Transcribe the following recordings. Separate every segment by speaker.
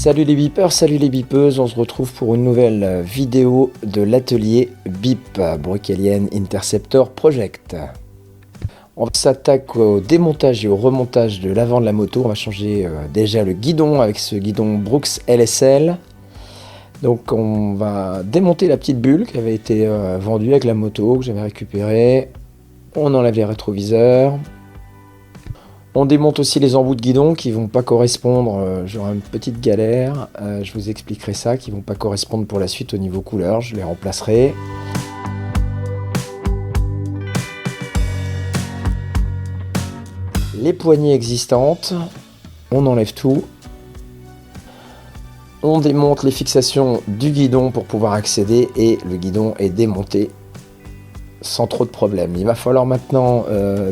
Speaker 1: Salut les beepers, salut les beepeuses, on se retrouve pour une nouvelle vidéo de l'atelier BIP, Brick Alien Interceptor Project. On s'attaque au démontage et au remontage de l'avant de la moto. On va changer déjà le guidon avec ce guidon Brooks LSL. Donc on va démonter la petite bulle qui avait été vendue avec la moto, que j'avais récupérée. On enlève les rétroviseurs. On démonte aussi les embouts de guidon qui vont pas correspondre, j'aurai une petite galère, je vous expliquerai ça, qui vont pas correspondre pour la suite au niveau couleur, je les remplacerai. Les poignées existantes, on enlève tout. On démonte les fixations du guidon pour pouvoir accéder et le guidon est démonté sans trop de problèmes. Il va falloir maintenant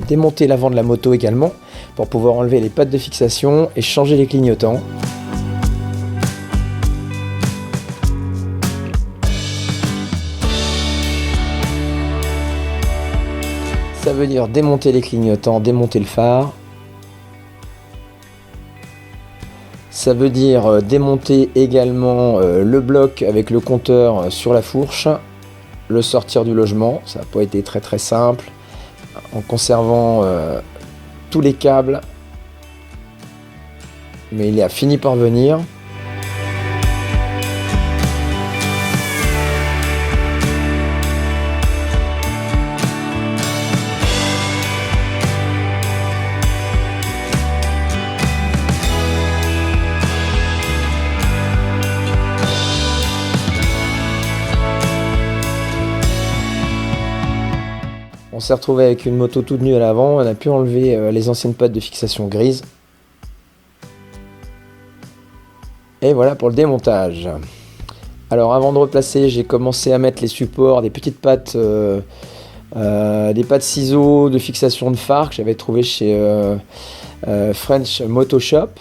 Speaker 1: démonter l'avant de la moto également pour pouvoir enlever les pattes de fixation et changer les clignotants. Ça veut dire démonter les clignotants, démonter le phare. Ça veut dire démonter également le bloc avec le compteur sur la fourche, le sortir du logement. Ça n'a pas été très simple, en conservant tous les câbles, mais il a fini par venir. On s'est retrouvé avec une moto toute nue à l'avant, on a pu enlever les anciennes pattes de fixation grises. Et voilà pour le démontage. Alors avant de replacer, j'ai commencé à mettre les supports des petites pattes, des pattes ciseaux de fixation de phare que j'avais trouvé chez French Moto Shop.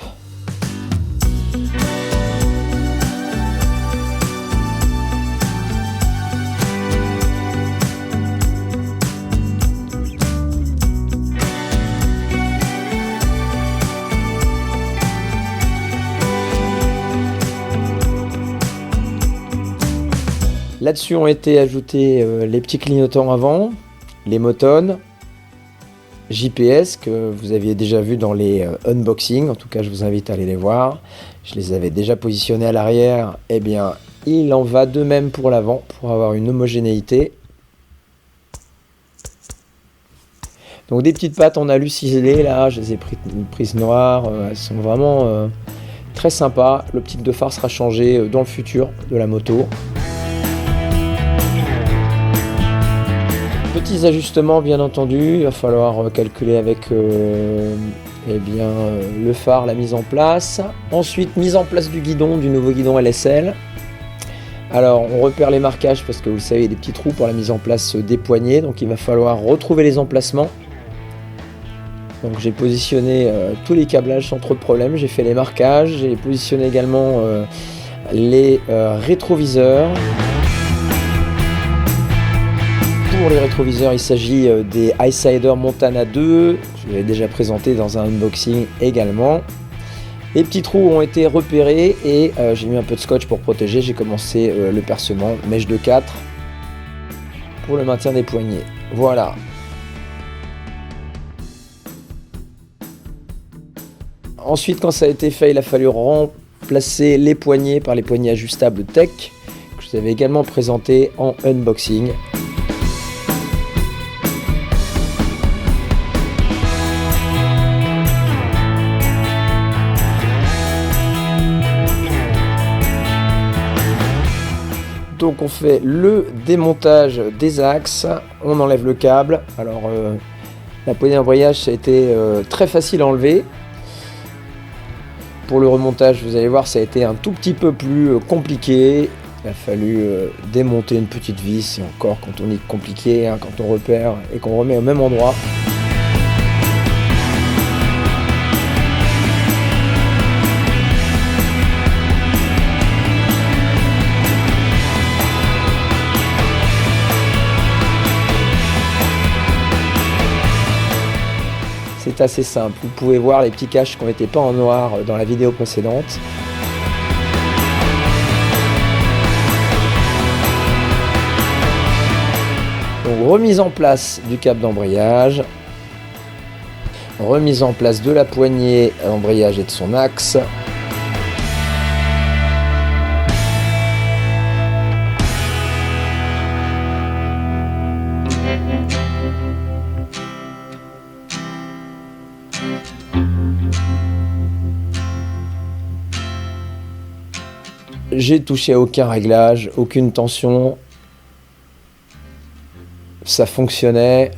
Speaker 1: Là-dessus ont été ajoutés les petits clignotants avant, les motones, JPS que vous aviez déjà vu dans les unboxings, en tout cas je vous invite à aller les voir. Je les avais déjà positionnés à l'arrière, et bien il en va de même pour l'avant pour avoir une homogénéité. Donc des petites pattes en alu ciselé, là je les ai prises noires, elles sont vraiment très sympas. L'optique de phare sera changée dans le futur de la moto. Petits ajustements bien entendu, il va falloir calculer avec le phare, la mise en place. Ensuite mise en place du guidon, du nouveau guidon LSL. Alors on repère les marquages parce que vous le savez, il y a des petits trous pour la mise en place des poignées, donc il va falloir retrouver les emplacements. Donc j'ai positionné tous les câblages sans trop de problèmes, j'ai fait les marquages, j'ai positionné également les rétroviseurs. Pour les rétroviseurs, il s'agit des Eyesider Montana 2, je l'avais déjà présenté dans un unboxing également. Les petits trous ont été repérés et j'ai mis un peu de scotch pour protéger. J'ai commencé le percement, mèche de 4 pour le maintien des poignées. Voilà. Ensuite, quand ça a été fait, il a fallu remplacer les poignées par les poignées ajustables Tech que je vous avais également présenté en unboxing. Donc on fait le démontage des axes, on enlève le câble. Alors la poignée d'embrayage, ça a été très facile à enlever. Pour le remontage, vous allez voir, ça a été un tout petit peu plus compliqué. Il a fallu démonter une petite vis, et encore quand on est compliqué, hein, quand on repère et qu'on remet au même endroit. C'est assez simple, vous pouvez voir les petits caches qui ont été peints en noir dans la vidéo précédente. Remise en place du câble d'embrayage. Remise en place de la poignée d'embrayage et de son axe. J'ai touché à aucun réglage, aucune tension. Ça fonctionnait.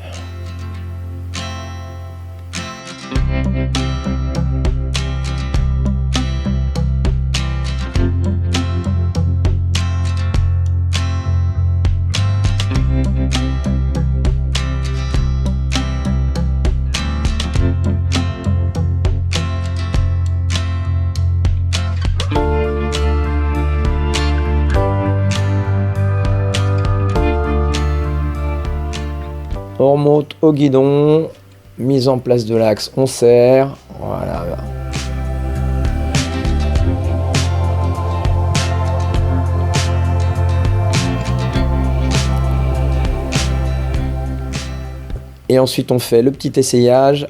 Speaker 1: On remonte au guidon, mise en place de l'axe, on serre, voilà. Et ensuite on fait le petit essayage.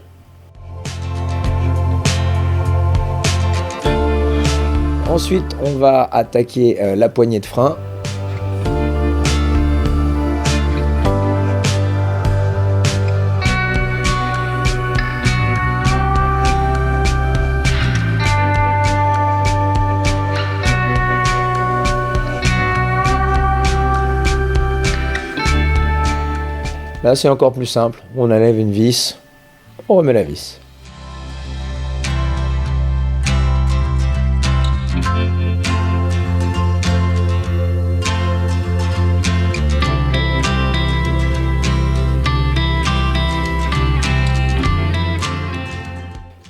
Speaker 1: Ensuite on va attaquer la poignée de frein. Là, c'est encore plus simple. On enlève une vis, on remet la vis.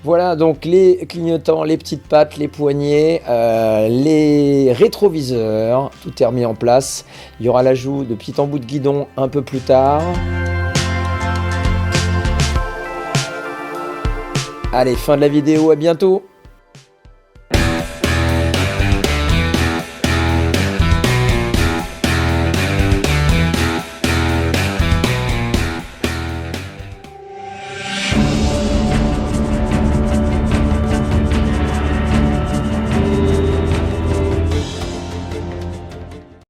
Speaker 1: Voilà donc les clignotants, les petites pattes, les poignées, les rétroviseurs, tout est remis en place. Il y aura l'ajout de petits embouts de guidon un peu plus tard. Allez, fin de la vidéo, à bientôt!